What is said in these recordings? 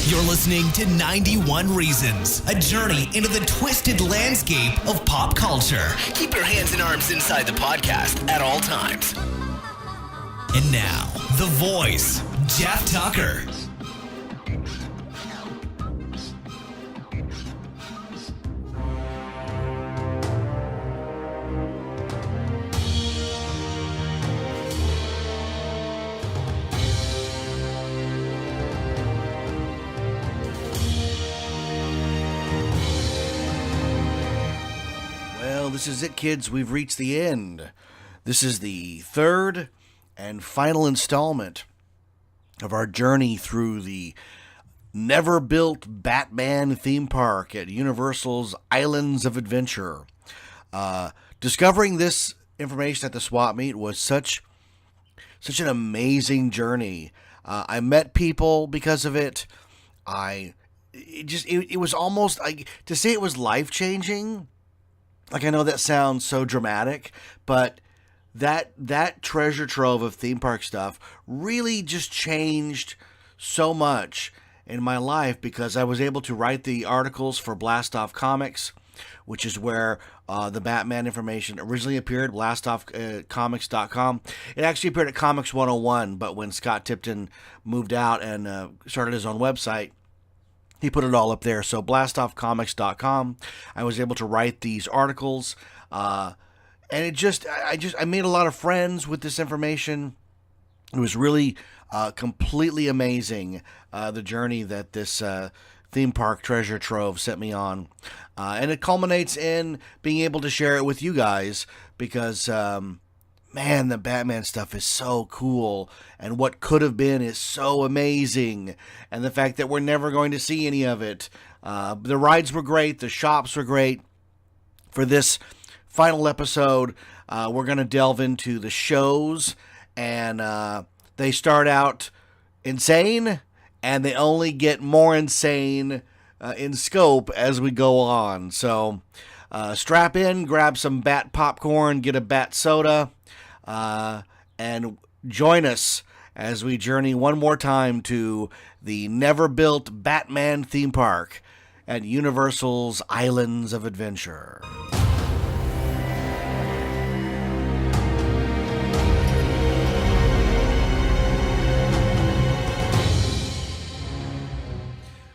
You're listening to 91 Reasons, a journey into the twisted landscape of pop culture. Keep your hands and arms inside the podcast at all times. And now, the voice, Jeff Tucker. This is it, kids. We've reached the end. This is the third and final installment of our journey through the never-built Batman theme park at Universal's Islands of Adventure. Discovering this information at the swap meet was such an amazing journey. I met people because of it. It was almost like, to say it was life-changing. Like, I know that sounds so dramatic, but that treasure trove of theme park stuff really just changed so much in my life because I was able to write the articles for Blast Off Comics, which is where the Batman information originally appeared, blastoffcomics.com. It actually appeared at Comics 101, but when Scott Tipton moved out and started his own website, he put it all up there. So blastoffcomics.com. I was able to write these articles. And I made a lot of friends with this information. It was really completely amazing, the journey that this theme park treasure trove set me on. And it culminates in being able to share it with you guys because, man, the Batman stuff is so cool, and what could have been is so amazing, and the fact that we're never going to see any of it. The rides were great, the shops were great. For this final episode, we're going to delve into the shows, and they start out insane, and they only get more insane in scope as we go on. So strap in, grab some Bat popcorn, get a Bat soda, and join us as we journey one more time to the never-built Batman theme park at Universal's Islands of Adventure.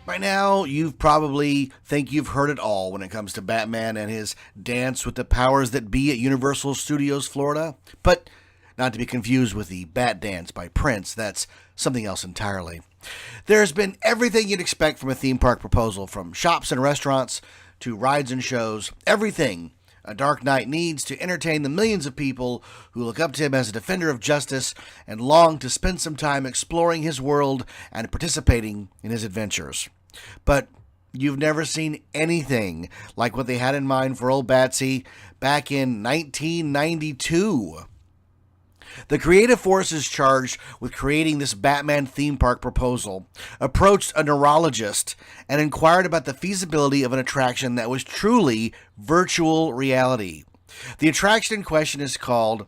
By now, you've probably think you've heard it all when it comes to Batman and his dance with the powers that be at Universal Studios Florida. But not to be confused with the Bat Dance by Prince, that's something else entirely. There's been everything you'd expect from a theme park proposal, from shops and restaurants to rides and shows, everything a Dark Knight needs to entertain the millions of people who look up to him as a defender of justice and long to spend some time exploring his world and participating in his adventures. But you've never seen anything like what they had in mind for old Batsy back in 1992. The creative forces charged with creating this Batman theme park proposal approached a neurologist and inquired about the feasibility of an attraction that was truly virtual reality. The attraction in question is called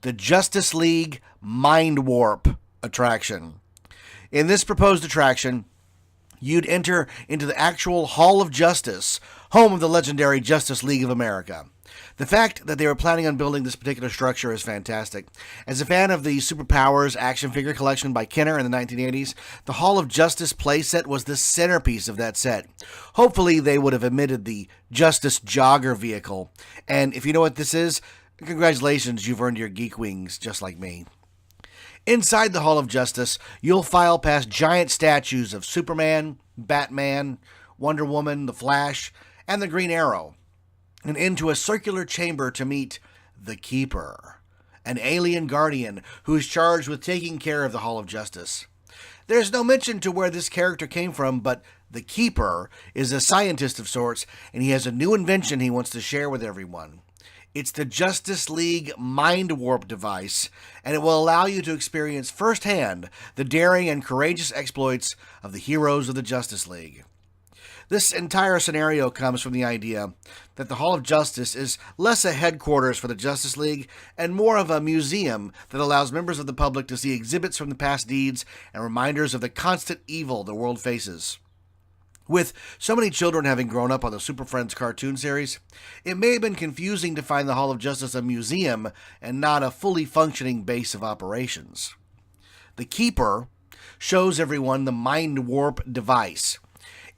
the Justice League Mind Warp attraction. In this proposed attraction, you'd enter into the actual Hall of Justice, home of the legendary Justice League of America. The fact that they were planning on building this particular structure is fantastic. As a fan of the Superpowers action figure collection by Kenner in the 1980s, the Hall of Justice playset was the centerpiece of that set. Hopefully they would have omitted the Justice Jogger vehicle. And if you know what this is, congratulations, you've earned your geek wings just like me. Inside the Hall of Justice, you'll file past giant statues of Superman, Batman, Wonder Woman, The Flash, and the Green Arrow, and into a circular chamber to meet the Keeper, an alien guardian who is charged with taking care of the Hall of Justice. There's no mention to where this character came from, but the Keeper is a scientist of sorts, and he has a new invention he wants to share with everyone. It's the Justice League Mind Warp device, and it will allow you to experience firsthand the daring and courageous exploits of the heroes of the Justice League. This entire scenario comes from the idea that the Hall of Justice is less a headquarters for the Justice League and more of a museum that allows members of the public to see exhibits from the past deeds and reminders of the constant evil the world faces. With so many children having grown up on the Super Friends cartoon series, it may have been confusing to find the Hall of Justice a museum and not a fully functioning base of operations. The Keeper shows everyone the Mind Warp device.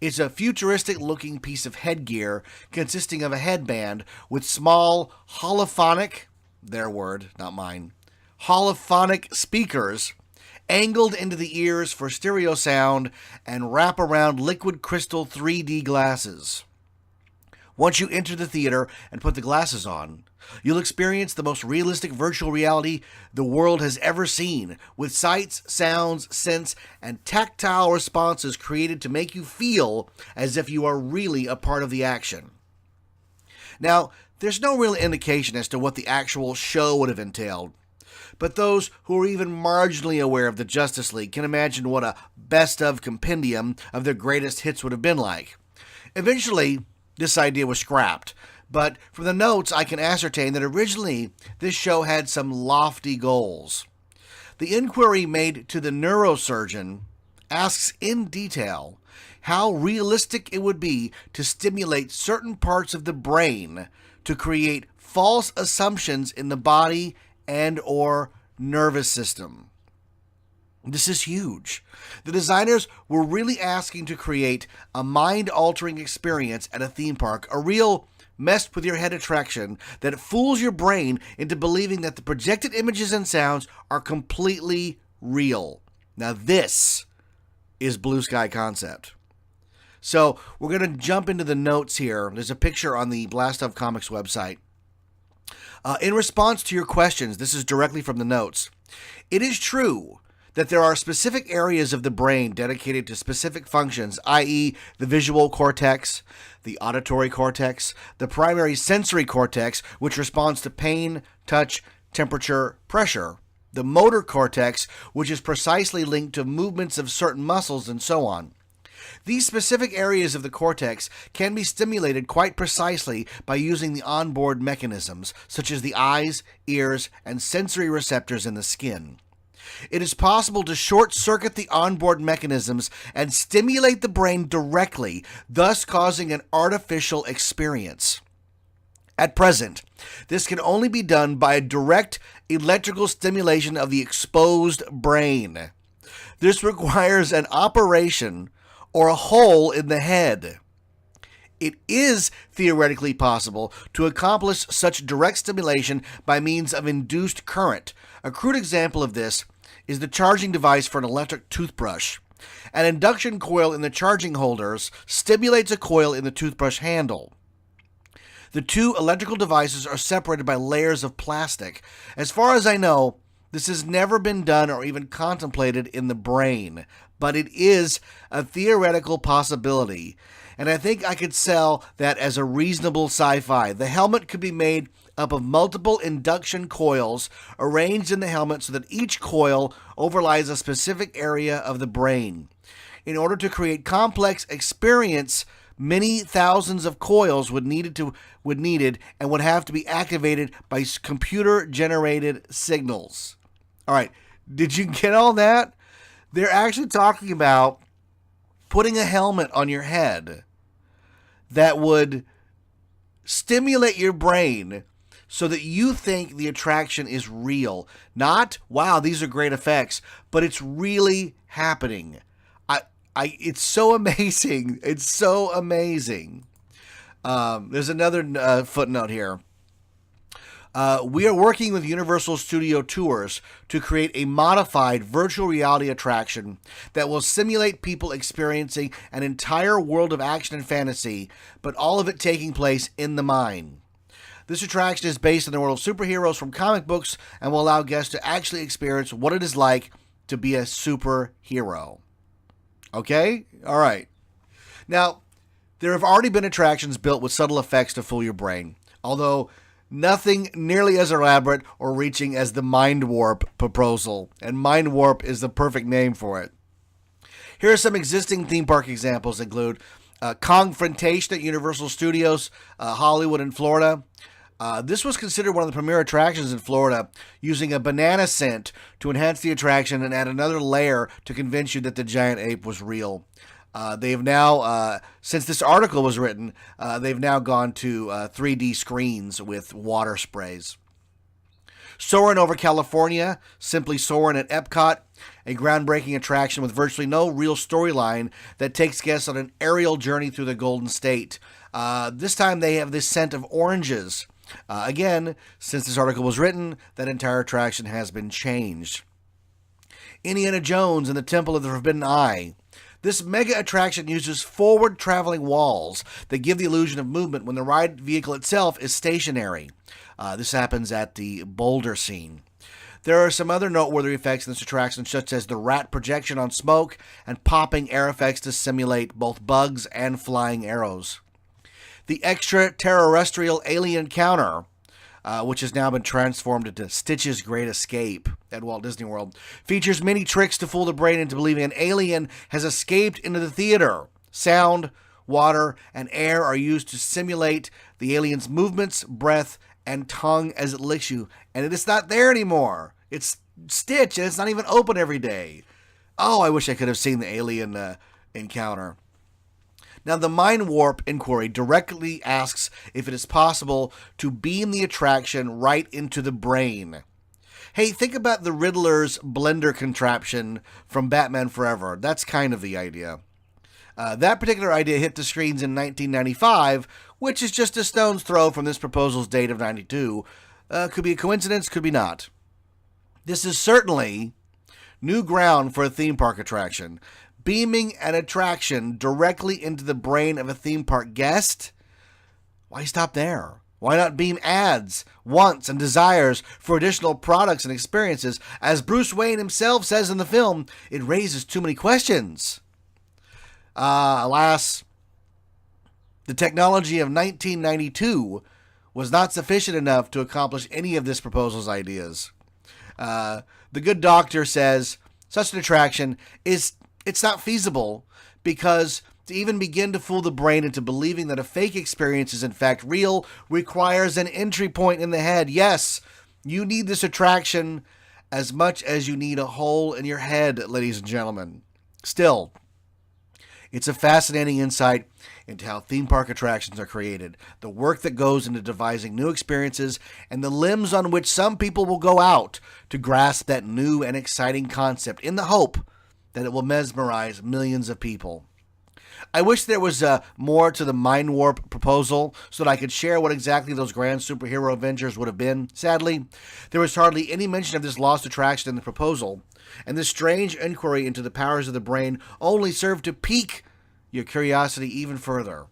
It's a futuristic-looking piece of headgear consisting of a headband with small holophonic, their word, not mine, holophonic speakers angled into the ears for stereo sound and wrap around liquid crystal 3D glasses. Once you enter the theater and put the glasses on, you'll experience the most realistic virtual reality the world has ever seen, with sights, sounds, scents, and tactile responses created to make you feel as if you are really a part of the action. Now, there's no real indication as to what the actual show would have entailed, but those who are even marginally aware of the Justice League can imagine what a best-of compendium of their greatest hits would have been like. Eventually, this idea was scrapped, but from the notes I can ascertain that originally this show had some lofty goals. The inquiry made to the neurosurgeon asks in detail how realistic it would be to stimulate certain parts of the brain to create false assumptions in the body and or nervous system. This is huge. The designers were really asking to create a mind-altering experience at a theme park, a real messed with your head attraction that fools your brain into believing that the projected images and sounds are completely real. Now this is Blue Sky Concept. So we're going to jump into the notes here. There's a picture on the Blast Off Comics website. In response to your questions, this is directly from the notes. It is true that there are specific areas of the brain dedicated to specific functions, i.e. the visual cortex, the auditory cortex, the primary sensory cortex, which responds to pain, touch, temperature, pressure, the motor cortex, which is precisely linked to movements of certain muscles, and so on. These specific areas of the cortex can be stimulated quite precisely by using the onboard mechanisms, such as the eyes, ears, and sensory receptors in the skin. It is possible to short-circuit the onboard mechanisms and stimulate the brain directly, thus causing an artificial experience. At present, this can only be done by a direct electrical stimulation of the exposed brain. This requires an operation or a hole in the head. It is theoretically possible to accomplish such direct stimulation by means of induced current. A crude example of this is the charging device for an electric toothbrush. An induction coil in the charging holders stimulates a coil in the toothbrush handle. The two electrical devices are separated by layers of plastic. As far as I know, this has never been done or even contemplated in the brain, but it is a theoretical possibility, and I think I could sell that as a reasonable sci-fi. The helmet could be made up of multiple induction coils arranged in the helmet so that each coil overlies a specific area of the brain. In order to create complex experience, many thousands of coils would needed and would have to be activated by computer-generated signals. All right, did you get all that? They're actually talking about putting a helmet on your head that would stimulate your brain so that you think the attraction is real. Not, wow, these are great effects, but it's really happening. It's so amazing. It's so amazing. There's another footnote here. We are working with Universal Studio Tours to create a modified virtual reality attraction that will simulate people experiencing an entire world of action and fantasy, but all of it taking place in the mind. This attraction is based on the world of superheroes from comic books and will allow guests to actually experience what it is like to be a superhero. Okay? All right. Now, there have already been attractions built with subtle effects to fool your brain, although nothing nearly as elaborate or reaching as the Mind Warp proposal, and Mind Warp is the perfect name for it. Here are some existing theme park examples include Kongfrontation at Universal Studios, Hollywood in Florida. This was considered one of the premier attractions in Florida, using a banana scent to enhance the attraction and add another layer to convince you that the giant ape was real. They have now, since this article was written, they've now gone to 3D screens with water sprays. Soarin' over California, Simply Soarin' at Epcot, a groundbreaking attraction with virtually no real storyline that takes guests on an aerial journey through the Golden State. This time they have this scent of oranges. Again, since this article was written, that entire attraction has been changed. Indiana Jones and the Temple of the Forbidden Eye. This mega attraction uses forward-traveling walls that give the illusion of movement when the ride vehicle itself is stationary. This happens at the Boulder scene. There are some other noteworthy effects in this attraction, such as the rat projection on smoke and popping air effects to simulate both bugs and flying arrows. The extraterrestrial alien encounter, which has now been transformed into Stitch's Great Escape at Walt Disney World, features many tricks to fool the brain into believing an alien has escaped into the theater. Sound, water, and air are used to simulate the alien's movements, breath, and tongue as it licks you. And it's not there anymore. It's Stitch, and it's not even open every day. Oh, I wish I could have seen the alien encounter. Now, the Mind Warp inquiry directly asks if it is possible to beam the attraction right into the brain. Hey, think about the Riddler's blender contraption from Batman Forever. That's kind of the idea. That particular idea hit the screens in 1995, which is just a stone's throw from this proposal's date of 92. Could be a coincidence, could be not. This is certainly new ground for a theme park attraction. Beaming an attraction directly into the brain of a theme park guest? Why stop there? Why not beam ads, wants, and desires for additional products and experiences? As Bruce Wayne himself says in the film, it raises too many questions. Alas, the technology of 1992 was not sufficient enough to accomplish any of this proposal's ideas. The good doctor says such an attraction it's not feasible because to even begin to fool the brain into believing that a fake experience is in fact real requires an entry point in the head. Yes, you need this attraction as much as you need a hole in your head, ladies and gentlemen. Still, it's a fascinating insight into how theme park attractions are created, the work that goes into devising new experiences, and the limbs on which some people will go out to grasp that new and exciting concept in the hope that it will mesmerize millions of people. I wish there was more to the Mind Warp proposal so that I could share what exactly those grand superhero adventures would have been. Sadly, there was hardly any mention of this lost attraction in the proposal, and this strange inquiry into the powers of the brain only served to pique your curiosity even further.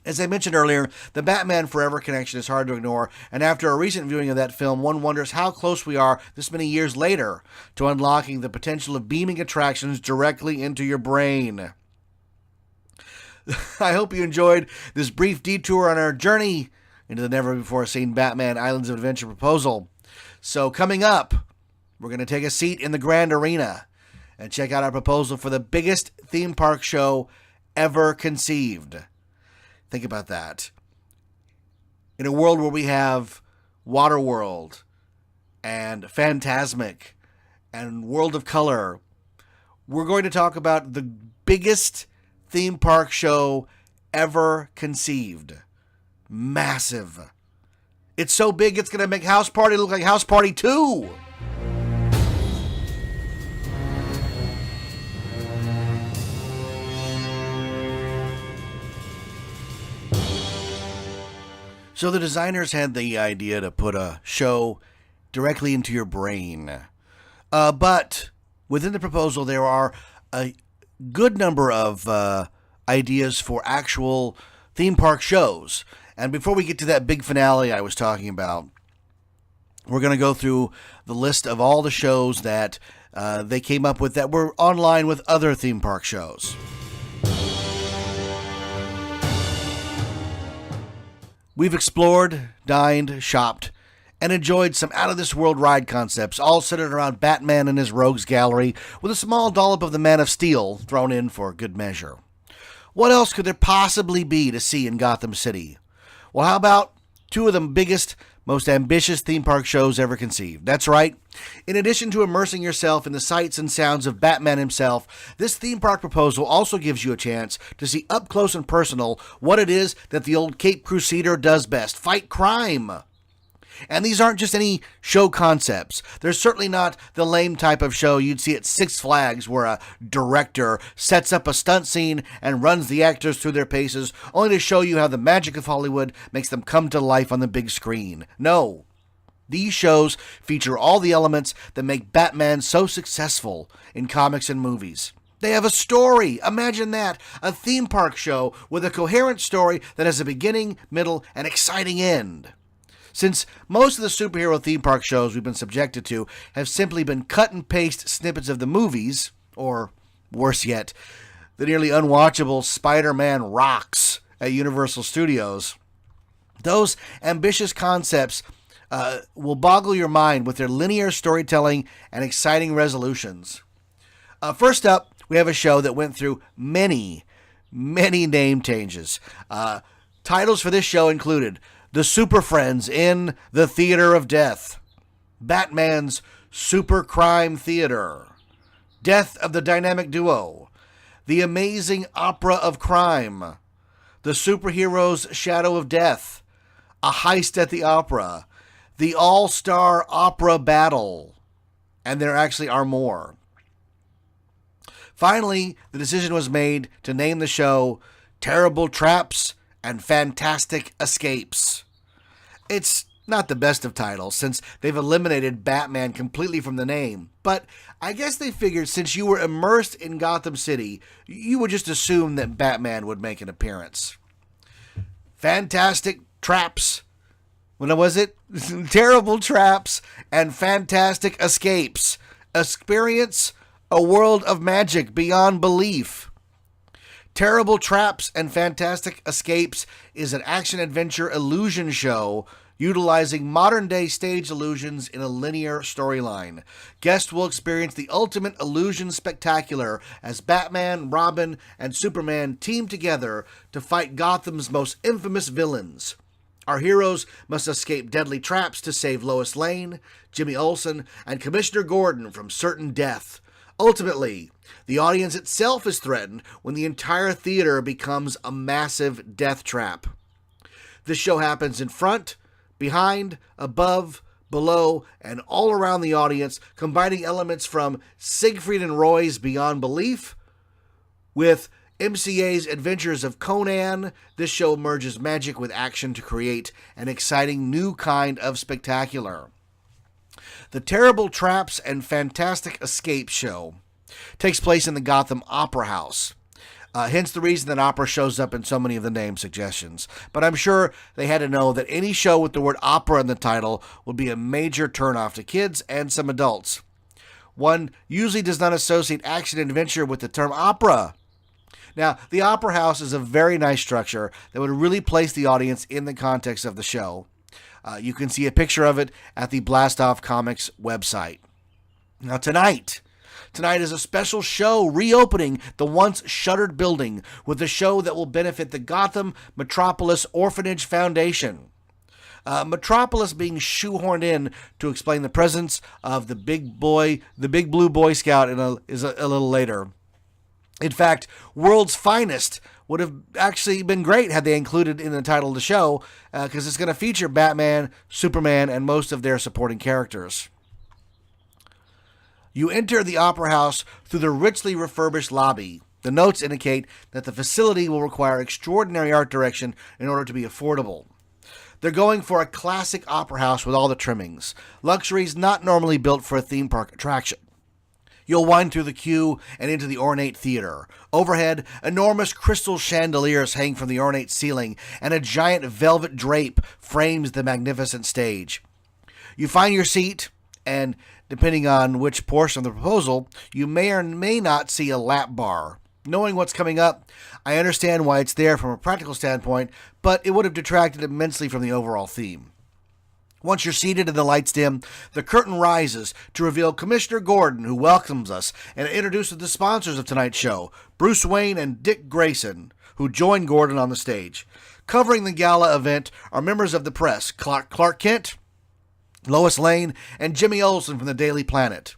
As I mentioned earlier, the Batman Forever connection is hard to ignore, and after a recent viewing of that film, one wonders how close we are this many years later to unlocking the potential of beaming attractions directly into your brain. I hope you enjoyed this brief detour on our journey into the never-before-seen Batman Islands of Adventure proposal. So coming up, we're going to take a seat in the Grand Arena and check out our proposal for the biggest theme park show ever conceived. Think about that. In a world where we have Waterworld and Fantasmic and World of Color, we're going to talk about the biggest theme park show ever conceived. Massive. It's so big it's going to make House Party look like House Party 2. So the designers had the idea to put a show directly into your brain. But within the proposal, there are a good number of ideas for actual theme park shows. And before we get to that big finale I was talking about, we're going to go through the list of all the shows that they came up with that were online with other theme park shows. We've explored, dined, shopped, and enjoyed some out-of-this-world ride concepts, all centered around Batman and his rogues gallery, with a small dollop of the Man of Steel thrown in for good measure. What else could there possibly be to see in Gotham City? Well, how about two of the biggest, most ambitious theme park shows ever conceived? That's right. In addition to immersing yourself in the sights and sounds of Batman himself, this theme park proposal also gives you a chance to see up close and personal what it is that the old Cape Crusader does best: fight crime. And these aren't just any show concepts. They're certainly not the lame type of show you'd see at Six Flags, where a director sets up a stunt scene and runs the actors through their paces, only to show you how the magic of Hollywood makes them come to life on the big screen. No. These shows feature all the elements that make Batman so successful in comics and movies. They have a story. Imagine that. A theme park show with a coherent story that has a beginning, middle, and exciting end. Since most of the superhero theme park shows we've been subjected to have simply been cut and paste snippets of the movies, or worse yet, the nearly unwatchable Spider-Man Rocks at Universal Studios, those ambitious concepts will boggle your mind with their linear storytelling and exciting resolutions. First up, we have a show that went through many name changes. Titles for this show included The Super Friends in the Theater of Death, Batman's Super Crime Theater, Death of the Dynamic Duo, The Amazing Opera of Crime, The Superheroes Shadow of Death, A Heist at the Opera, The All-Star Opera Battle, and there actually are more. Finally, the decision was made to name the show Terrible Traps and Fantastic Escapes. It's not the best of titles, since they've eliminated Batman completely from the name, but I guess they figured since you were immersed in Gotham City, you would just assume that Batman would make an appearance. Fantastic Traps. What was it? Terrible Traps and Fantastic Escapes. Experience a world of magic beyond belief. Terrible Traps and Fantastic Escapes is an action-adventure illusion show utilizing modern-day stage illusions in a linear storyline. Guests will experience the ultimate illusion spectacular as Batman, Robin, and Superman team together to fight Gotham's most infamous villains. Our heroes must escape deadly traps to save Lois Lane, Jimmy Olsen, and Commissioner Gordon from certain death. Ultimately, the audience itself is threatened when the entire theater becomes a massive death trap. This show happens in front, behind, above, below, and all around the audience, combining elements from Siegfried and Roy's Beyond Belief with MCA's Adventures of Conan. This show merges magic with action to create an exciting new kind of spectacular. The Terrible Traps and Fantastic Escape show takes place in the Gotham Opera House. Hence the reason that opera shows up in so many of the name suggestions. But I'm sure they had to know that any show with the word opera in the title would be a major turnoff to kids and some adults. One usually does not associate action and adventure with the term opera. Now, the Opera House is a very nice structure that would really place the audience in the context of the show. You can see a picture of it at the Blast Off Comics website. Now, tonight is a special show reopening the once shuttered building with a show that will benefit the Gotham Metropolis Orphanage Foundation. Metropolis being shoehorned in to explain the presence of the big blue Boy Scout is a little later. In fact, World's Finest would have actually been great had they included in the title of the show, because it's going to feature Batman, Superman, and most of their supporting characters. You enter the Opera House through the richly refurbished lobby. The notes indicate that the facility will require extraordinary art direction in order to be affordable. They're going for a classic opera house with all the trimmings. Luxuries not normally built for a theme park attraction. You'll wind through the queue and into the ornate theater. Overhead, enormous crystal chandeliers hang from the ornate ceiling, and a giant velvet drape frames the magnificent stage. You find your seat, and depending on which portion of the proposal, you may or may not see a lap bar. Knowing what's coming up, I understand why it's there from a practical standpoint, but it would have detracted immensely from the overall theme. Once you're seated and the lights dim, the curtain rises to reveal Commissioner Gordon, who welcomes us and introduces the sponsors of tonight's show, Bruce Wayne and Dick Grayson, who join Gordon on the stage. Covering the gala event are members of the press, Clark Kent, Lois Lane, and Jimmy Olsen from the Daily Planet.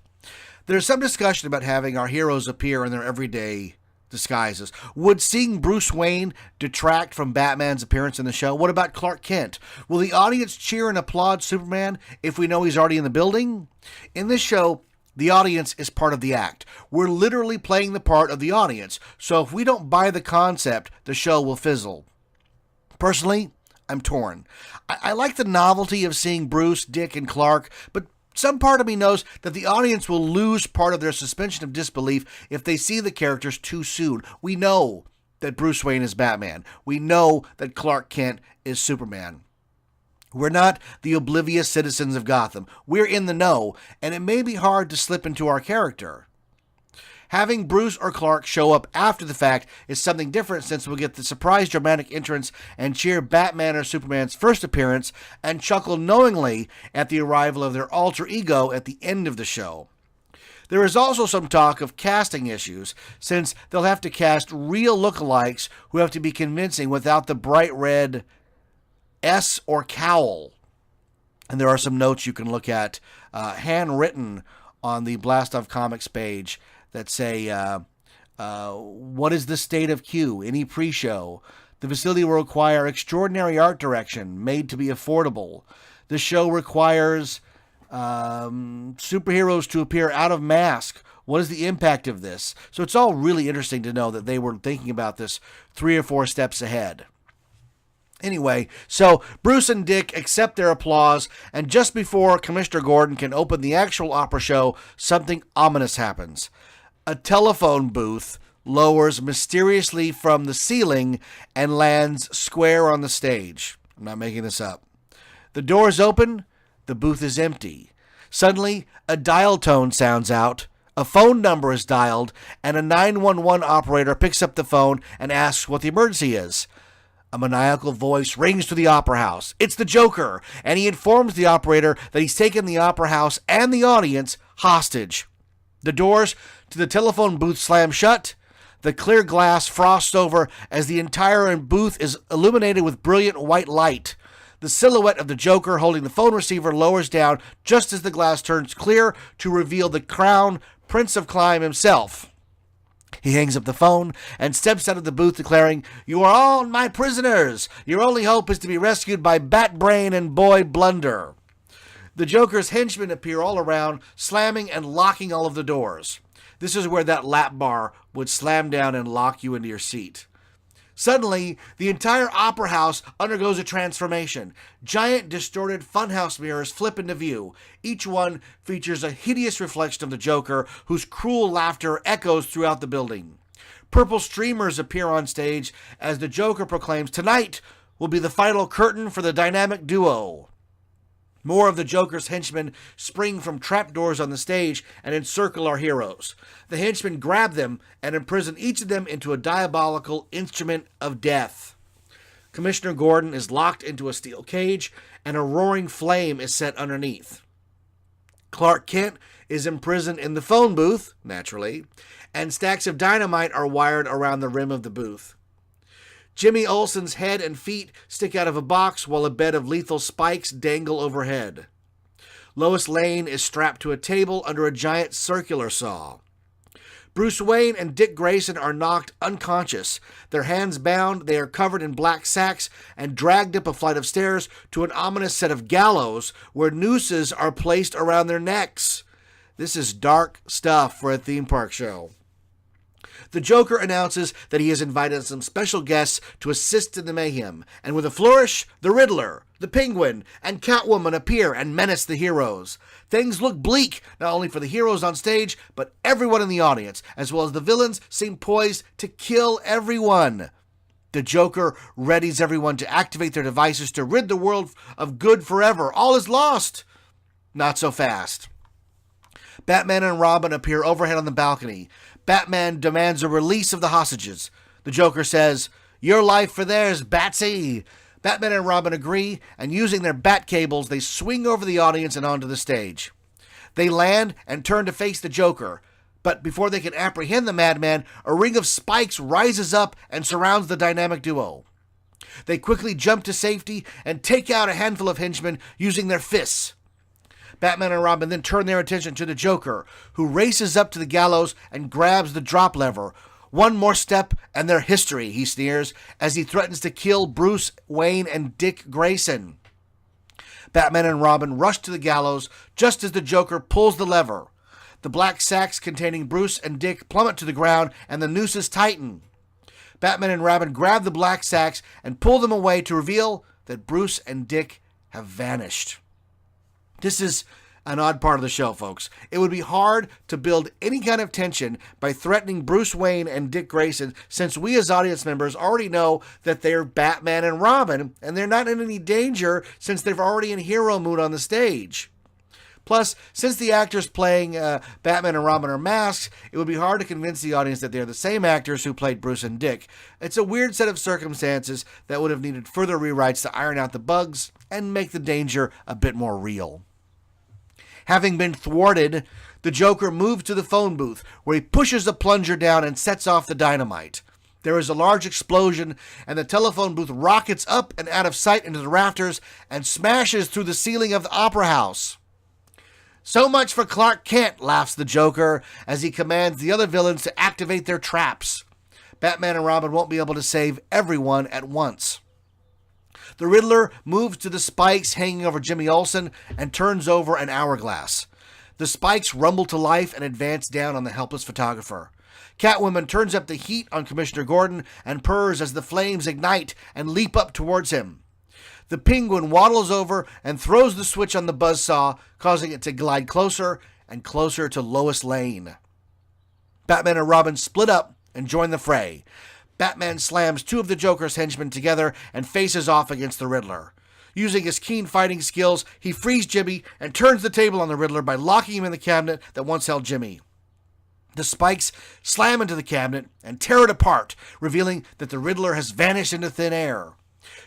There's some discussion about having our heroes appear in their everyday disguises. Would seeing Bruce Wayne detract from Batman's appearance in the show? What about Clark Kent? Will the audience cheer and applaud Superman if we know he's already in the building? In this show, the audience is part of the act. We're literally playing the part of the audience, so if we don't buy the concept, the show will fizzle. Personally, I'm torn. I like the novelty of seeing Bruce, Dick, and Clark, but some part of me knows that the audience will lose part of their suspension of disbelief if they see the characters too soon. We know that Bruce Wayne is Batman. We know that Clark Kent is Superman. We're not the oblivious citizens of Gotham. We're in the know, and it may be hard to slip into our character. Having Bruce or Clark show up after the fact is something different, since we'll get the surprise dramatic entrance and cheer Batman or Superman's first appearance and chuckle knowingly at the arrival of their alter ego at the end of the show. There is also some talk of casting issues, since they'll have to cast real lookalikes who have to be convincing without the bright red S or cowl. And there are some notes you can look at, handwritten on the Blast Off Comics page, that say, what is the state of Q? Any pre-show? The facility will require extraordinary art direction, made to be affordable. The show requires superheroes to appear out of mask. What is the impact of this? So it's all really interesting to know that they were thinking about this 3 or 4 steps ahead. Anyway, so Bruce and Dick accept their applause, and just before Commissioner Gordon can open the actual opera show, something ominous happens. A telephone booth lowers mysteriously from the ceiling and lands square on the stage. I'm not making this up. The doors open, the booth is empty. Suddenly, a dial tone sounds out, a phone number is dialed, and a 911 operator picks up the phone and asks what the emergency is. A maniacal voice rings through the opera house. It's the Joker, and he informs the operator that he's taken the opera house and the audience hostage. The doors to the telephone booth slam shut. The clear glass frosts over as the entire booth is illuminated with brilliant white light. The silhouette of the Joker holding the phone receiver lowers down just as the glass turns clear to reveal the crown Prince of Crime himself. He hangs up the phone and steps out of the booth declaring, "You are all my prisoners. Your only hope is to be rescued by Batbrain and Boy Blunder." The Joker's henchmen appear all around, slamming and locking all of the doors. This is where that lap bar would slam down and lock you into your seat. Suddenly, the entire opera house undergoes a transformation. Giant, distorted funhouse mirrors flip into view. Each one features a hideous reflection of the Joker, whose cruel laughter echoes throughout the building. Purple streamers appear on stage as the Joker proclaims, "Tonight will be the final curtain for the dynamic duo." More of the Joker's henchmen spring from trapdoors on the stage and encircle our heroes. The henchmen grab them and imprison each of them into a diabolical instrument of death. Commissioner Gordon is locked into a steel cage, and a roaring flame is set underneath. Clark Kent is imprisoned in the phone booth, naturally, and stacks of dynamite are wired around the rim of the booth. Jimmy Olsen's head and feet stick out of a box while a bed of lethal spikes dangle overhead. Lois Lane is strapped to a table under a giant circular saw. Bruce Wayne and Dick Grayson are knocked unconscious. Their hands bound, they are covered in black sacks and dragged up a flight of stairs to an ominous set of gallows where nooses are placed around their necks. This is dark stuff for a theme park show. The Joker announces that he has invited some special guests to assist in the mayhem, and with a flourish, the Riddler, the Penguin, and Catwoman appear and menace the heroes. Things look bleak, not only for the heroes on stage, but everyone in the audience, as well as the villains seem poised to kill everyone. The Joker readies everyone to activate their devices to rid the world of good forever. All is lost. Not so fast. Batman and Robin appear overhead on the balcony. Batman demands a release of the hostages. The Joker says, "Your life for theirs, Batsy." Batman and Robin agree, and using their bat cables, they swing over the audience and onto the stage. They land and turn to face the Joker, but before they can apprehend the madman, a ring of spikes rises up and surrounds the dynamic duo. They quickly jump to safety and take out a handful of henchmen using their fists. Batman and Robin then turn their attention to the Joker, who races up to the gallows and grabs the drop lever. One more step and they're history, he sneers, as he threatens to kill Bruce Wayne and Dick Grayson. Batman and Robin rush to the gallows just as the Joker pulls the lever. The black sacks containing Bruce and Dick plummet to the ground and the nooses tighten. Batman and Robin grab the black sacks and pull them away to reveal that Bruce and Dick have vanished. This is an odd part of the show, folks. It would be hard to build any kind of tension by threatening Bruce Wayne and Dick Grayson, since we as audience members already know that they're Batman and Robin, and they're not in any danger since they're already in hero mood on the stage. Plus, since the actors playing Batman and Robin are masks, it would be hard to convince the audience that they're the same actors who played Bruce and Dick. It's a weird set of circumstances that would have needed further rewrites to iron out the bugs and make the danger a bit more real. Having been thwarted, the Joker moves to the phone booth, where he pushes a plunger down and sets off the dynamite. There is a large explosion, and the telephone booth rockets up and out of sight into the rafters and smashes through the ceiling of the Opera House. So much for Clark Kent, laughs the Joker, as he commands the other villains to activate their traps. Batman and Robin won't be able to save everyone at once. The Riddler moves to the spikes hanging over Jimmy Olsen and turns over an hourglass. The spikes rumble to life and advance down on the helpless photographer. Catwoman turns up the heat on Commissioner Gordon and purrs as the flames ignite and leap up towards him. The Penguin waddles over and throws the switch on the buzzsaw, causing it to glide closer and closer to Lois Lane. Batman and Robin split up and join the fray. Batman slams two of the Joker's henchmen together and faces off against the Riddler. Using his keen fighting skills, he frees Jimmy and turns the table on the Riddler by locking him in the cabinet that once held Jimmy. The spikes slam into the cabinet and tear it apart, revealing that the Riddler has vanished into thin air.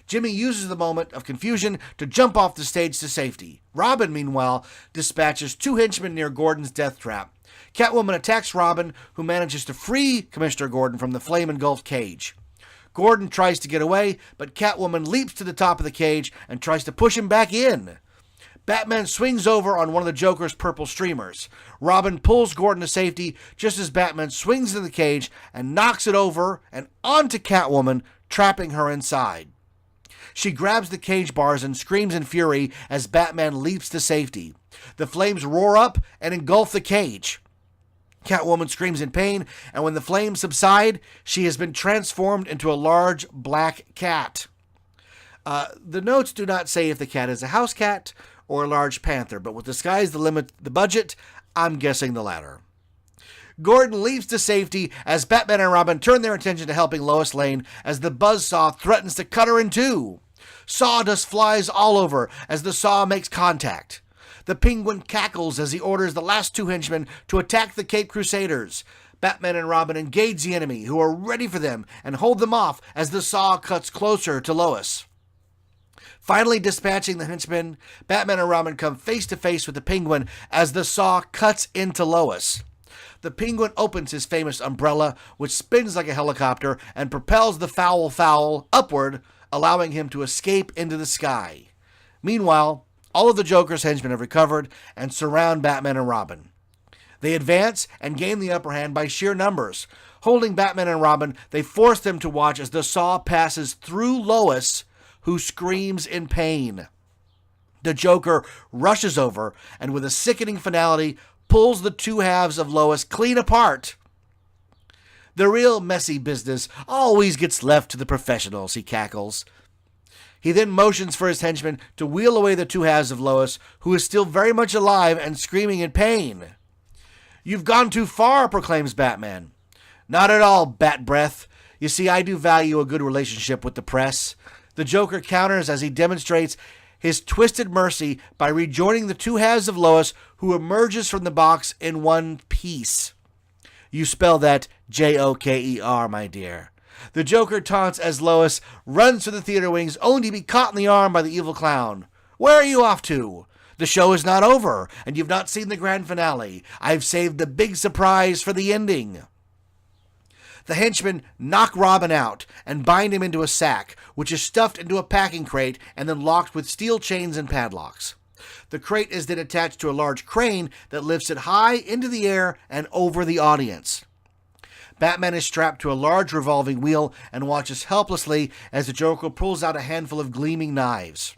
Jimmy uses the moment of confusion to jump off the stage to safety. Robin, meanwhile, dispatches two henchmen near Gordon's death trap. Catwoman attacks Robin, who manages to free Commissioner Gordon from the flame-engulfed cage. Gordon tries to get away, but Catwoman leaps to the top of the cage and tries to push him back in. Batman swings over on one of the Joker's purple streamers. Robin pulls Gordon to safety just as Batman swings into the cage and knocks it over and onto Catwoman, trapping her inside. She grabs the cage bars and screams in fury as Batman leaps to safety. The flames roar up and engulf the cage. Catwoman screams in pain, and when the flames subside, she has been transformed into a large black cat. The notes do not say if the cat is a house cat or a large panther, but with the sky's the budget, I'm guessing the latter. Gordon leaps to safety as Batman and Robin turn their attention to helping Lois Lane as the buzzsaw threatens to cut her in two. Sawdust flies all over as the saw makes contact. The Penguin cackles as he orders the last two henchmen to attack the Cape Crusaders. Batman and Robin engage the enemy, who are ready for them, and hold them off as the saw cuts closer to Lois. Finally dispatching the henchmen, Batman and Robin come face to face with the Penguin as the saw cuts into Lois. The Penguin opens his famous umbrella, which spins like a helicopter and propels the foul upward, allowing him to escape into the sky. Meanwhile, all of the Joker's henchmen have recovered and surround Batman and Robin. They advance and gain the upper hand by sheer numbers. Holding Batman and Robin, they force them to watch as the saw passes through Lois, who screams in pain. The Joker rushes over and with a sickening finality pulls the two halves of Lois clean apart. The real messy business always gets left to the professionals, he cackles. He then motions for his henchmen to wheel away the two halves of Lois, who is still very much alive and screaming in pain. "You've gone too far," proclaims Batman. "Not at all, Bat Breath. You see, I do value a good relationship with the press." The Joker counters as he demonstrates his twisted mercy by rejoining the two halves of Lois, who emerges from the box in one piece. You spell that Joker, my dear. The Joker taunts as Lois runs to the theater wings, only to be caught in the arm by the evil clown. Where are you off to? The show is not over, and you've not seen the grand finale. I've saved the big surprise for the ending. The henchmen knock Robin out and bind him into a sack, which is stuffed into a packing crate and then locked with steel chains and padlocks. The crate is then attached to a large crane that lifts it high into the air and over the audience. Batman is strapped to a large revolving wheel and watches helplessly as the Joker pulls out a handful of gleaming knives.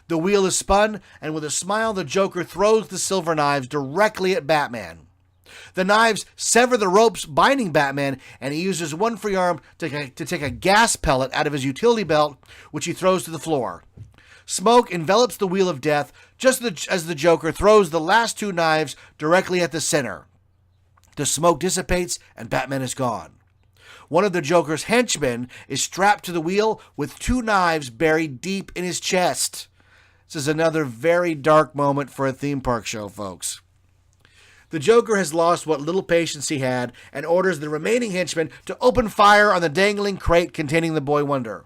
The wheel is spun, and with a smile, the Joker throws the silver knives directly at Batman. The knives sever the ropes binding Batman, and he uses one free arm to take a gas pellet out of his utility belt, which he throws to the floor. Smoke envelops the Wheel of Death just as the Joker throws the last two knives directly at the center. The smoke dissipates, and Batman is gone. One of the Joker's henchmen is strapped to the wheel with two knives buried deep in his chest. This is another very dark moment for a theme park show, folks. The Joker has lost what little patience he had and orders the remaining henchmen to open fire on the dangling crate containing the Boy Wonder.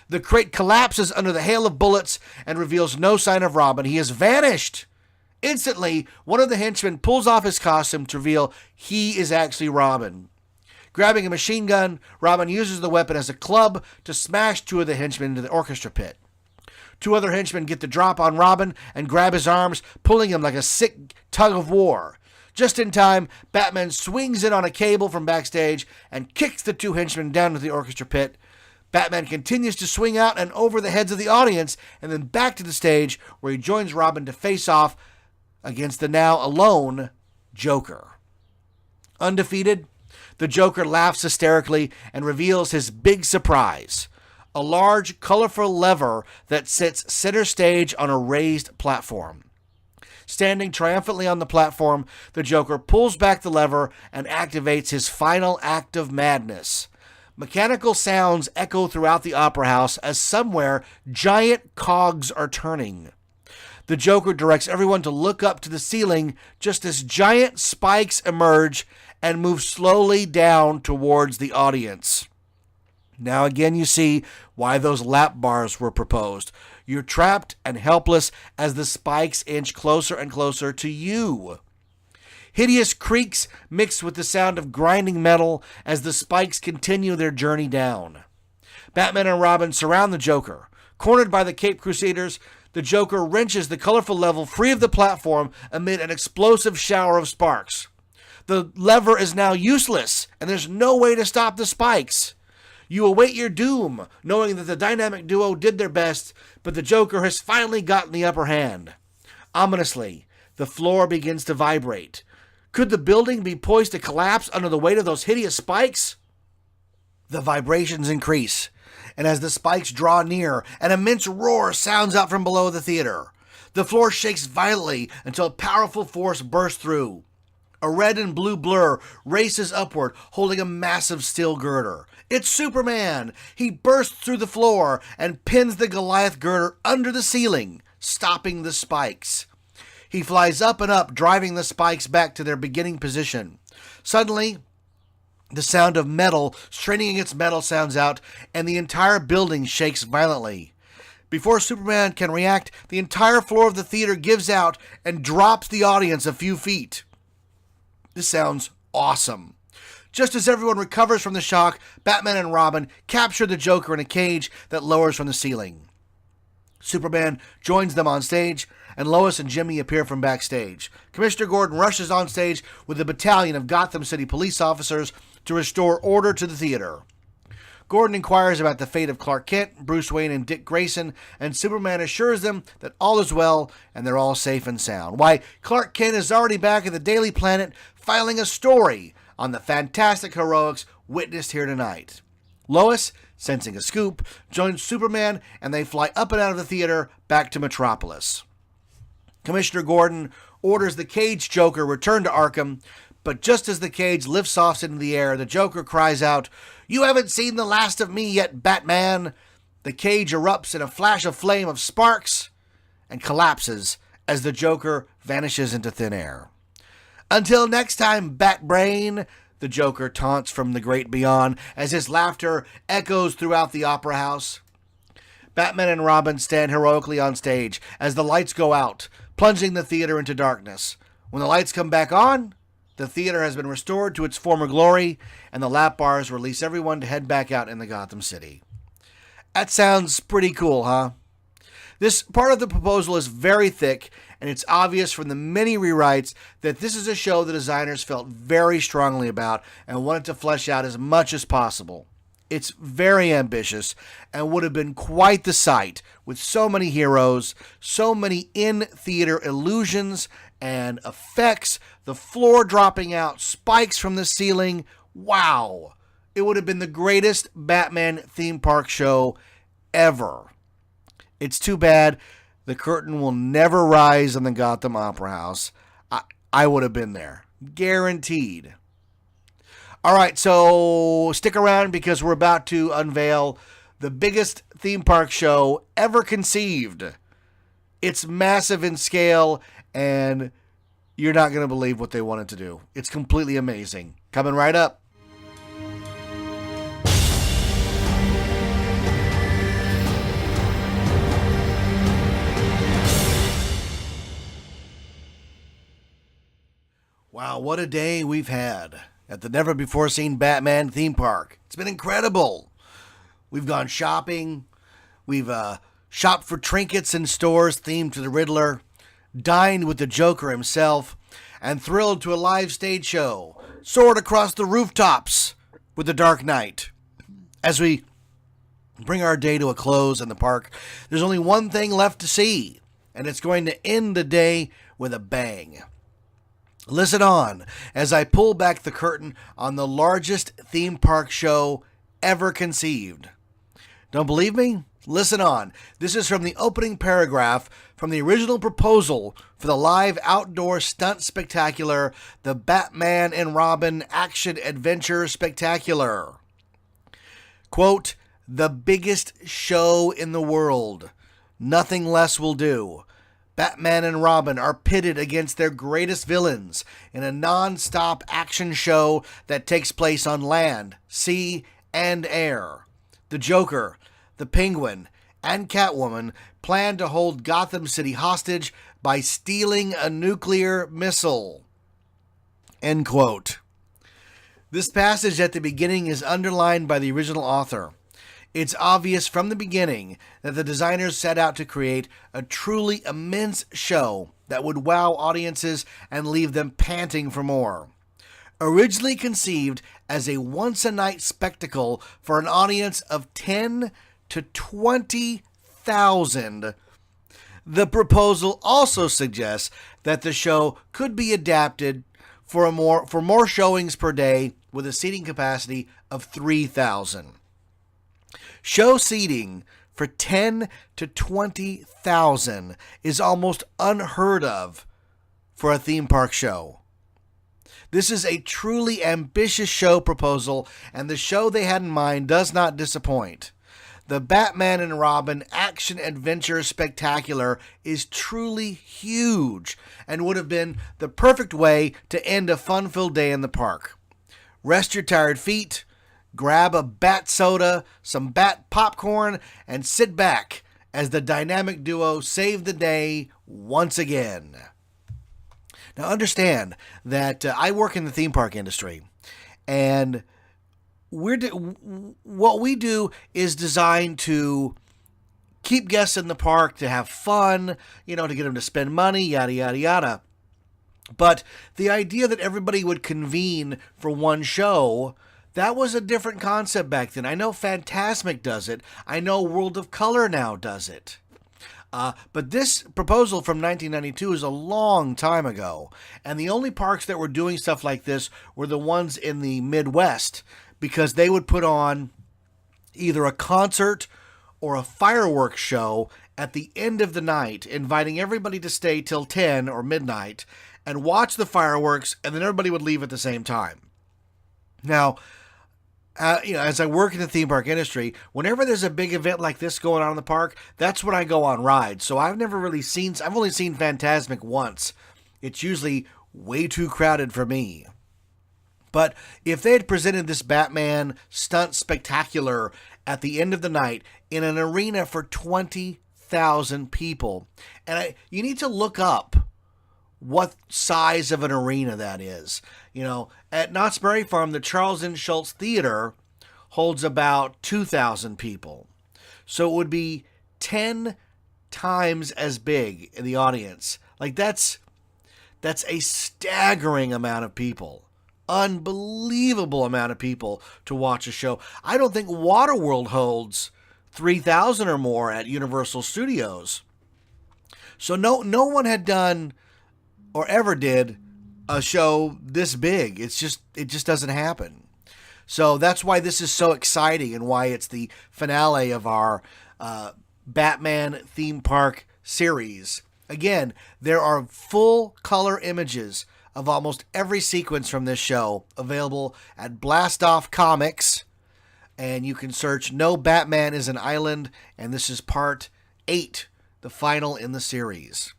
The crate collapses under the hail of bullets and reveals no sign of Robin. He has vanished. Instantly, one of the henchmen pulls off his costume to reveal he is actually Robin. Grabbing a machine gun, Robin uses the weapon as a club to smash two of the henchmen into the orchestra pit. Two other henchmen get the drop on Robin and grab his arms, pulling him like a sick tug of war. Just in time, Batman swings in on a cable from backstage and kicks the two henchmen down to the orchestra pit. Batman continues to swing out and over the heads of the audience and then back to the stage where he joins Robin to face off against the now alone Joker. Undefeated, the Joker laughs hysterically and reveals his big surprise. A large, colorful lever that sits center stage on a raised platform. Standing triumphantly on the platform, the Joker pulls back the lever and activates his final act of madness. Mechanical sounds echo throughout the opera house as somewhere giant cogs are turning. The Joker directs everyone to look up to the ceiling just as giant spikes emerge and move slowly down towards the audience. Now again you see why those lap bars were proposed. You're trapped and helpless as the spikes inch closer and closer to you. Hideous creaks mix with the sound of grinding metal as the spikes continue their journey down. Batman and Robin surround the Joker. Cornered by the Caped Crusaders, the Joker wrenches the colorful level free of the platform amid an explosive shower of sparks. The lever is now useless, and there's no way to stop the spikes. You await your doom, knowing that the dynamic duo did their best, but the Joker has finally gotten the upper hand. Ominously, the floor begins to vibrate. Could the building be poised to collapse under the weight of those hideous spikes? The vibrations increase, and as the spikes draw near, an immense roar sounds out from below the theater. The floor shakes violently until a powerful force bursts through. A red and blue blur races upward, holding a massive steel girder. It's Superman! He bursts through the floor and pins the Goliath girder under the ceiling, stopping the spikes. He flies up and up, driving the spikes back to their beginning position. Suddenly, the sound of metal straining against metal sounds out, and the entire building shakes violently. Before Superman can react, the entire floor of the theater gives out and drops the audience a few feet. This sounds awesome. Just as everyone recovers from the shock, Batman and Robin capture the Joker in a cage that lowers from the ceiling. Superman joins them on stage, and Lois and Jimmy appear from backstage. Commissioner Gordon rushes on stage with a battalion of Gotham City police officers to restore order to the theater. Gordon inquires about the fate of Clark Kent, Bruce Wayne, and Dick Grayson, and Superman assures them that all is well and they're all safe and sound. Why, Clark Kent is already back at the Daily Planet filing a story on the fantastic heroics witnessed here tonight. Lois, sensing a scoop, joins Superman, and they fly up and out of the theater back to Metropolis. Commissioner Gordon orders the caged Joker returned to Arkham, but just as the cage lifts off into the air, the Joker cries out, "You haven't seen the last of me yet, Batman!" The cage erupts in a flash of flame of sparks and collapses as the Joker vanishes into thin air. Until next time, Batbrain, the Joker taunts from the great beyond as his laughter echoes throughout the opera house. Batman and Robin stand heroically on stage as the lights go out, plunging the theater into darkness. When the lights come back on, the theater has been restored to its former glory, and the lap bars release everyone to head back out in the Gotham City. That sounds pretty cool, huh? This part of the proposal is very thick, and it's obvious from the many rewrites that this is a show the designers felt very strongly about and wanted to flesh out as much as possible. It's very ambitious and would have been quite the sight with so many heroes, so many in-theater illusions and effects, the floor dropping out, spikes from the ceiling. Wow! It would have been the greatest Batman theme park show ever. It's too bad the curtain will never rise on the Gotham Opera House. I would have been there. Guaranteed. All right, so stick around because we're about to unveil the biggest theme park show ever conceived. It's massive in scale, and you're not going to believe what they wanted to do. It's completely amazing. Coming right up. Wow, what a day we've had at the never-before-seen Batman theme park. It's been incredible. We've gone shopping. We've shopped for trinkets in stores themed to the Riddler, dined with the Joker himself, and thrilled to a live stage show, soared across the rooftops with the Dark Knight. As we bring our day to a close in the park, there's only one thing left to see, and it's going to end the day with a bang. Listen on as I pull back the curtain on the largest theme park show ever conceived. Don't believe me? Listen on. This is from the opening paragraph from the original proposal for the live outdoor stunt spectacular, the Batman and Robin Action Adventure Spectacular. Quote, "The biggest show in the world. Nothing less will do. Batman and Robin are pitted against their greatest villains in a non-stop action show that takes place on land, sea, and air. The Joker, the Penguin, and Catwoman plan to hold Gotham City hostage by stealing a nuclear missile." End quote. This passage at the beginning is underlined by the original author. It's obvious from the beginning that the designers set out to create a truly immense show that would wow audiences and leave them panting for more. Originally conceived as a once-a-night spectacle for an audience of 10 to 20,000, the proposal also suggests that the show could be adapted for more showings per day with a seating capacity of 3,000. Show seating for 10 to 20,000 is almost unheard of for a theme park show. This is a truly ambitious show proposal, and the show they had in mind does not disappoint. The Batman and Robin Action Adventure Spectacular is truly huge and would have been the perfect way to end a fun-filled day in the park. Rest your tired feet, grab a bat soda, some bat popcorn, and sit back as the dynamic duo save the day once again. Now understand that I work in the theme park industry, and what we do is designed to keep guests in the park, to have fun, to get them to spend money, yada, yada, yada. But the idea that everybody would convene for one show, that was a different concept back then. I know Fantasmic does it. I know World of Color now does it. But this proposal from 1992 is a long time ago. And the only parks that were doing stuff like this were the ones in the Midwest, because they would put on either a concert or a fireworks show at the end of the night, inviting everybody to stay till 10 or midnight and watch the fireworks, and then everybody would leave at the same time. Now, as I work in the theme park industry, whenever there's a big event like this going on in the park, that's when I go on rides. So I've only seen Fantasmic once. It's usually way too crowded for me. But if they had presented this Batman stunt spectacular at the end of the night in an arena for 20,000 people, and you need to look up what size of an arena that is. You know, at Knott's Berry Farm, the Charles N. Schulz Theater holds about 2,000 people. So it would be 10 times as big in the audience. Like that's a staggering amount of people. Unbelievable amount of people to watch a show. I don't think Waterworld holds 3,000 or more at Universal Studios. So no one had done or ever did a show this big. It just doesn't happen. So that's why this is so exciting and why it's the finale of our Batman theme park series. Again, there are full color images of almost every sequence from this show available at Blast Off Comics. And you can search No Batman is an Island, and this is part 8, the final in the series.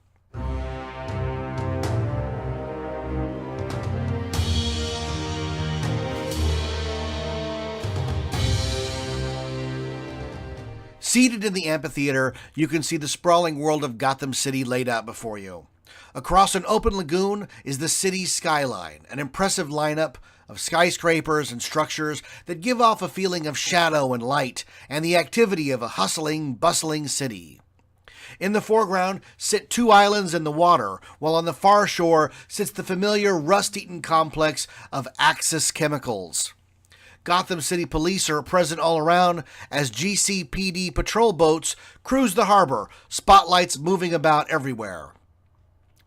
Seated in the amphitheater, you can see the sprawling world of Gotham City laid out before you. Across an open lagoon is the city's skyline, an impressive lineup of skyscrapers and structures that give off a feeling of shadow and light and the activity of a hustling, bustling city. In the foreground sit 2 islands in the water, while on the far shore sits the familiar rust-eaten complex of Axis Chemicals. Gotham City police are present all around as GCPD patrol boats cruise the harbor, spotlights moving about everywhere.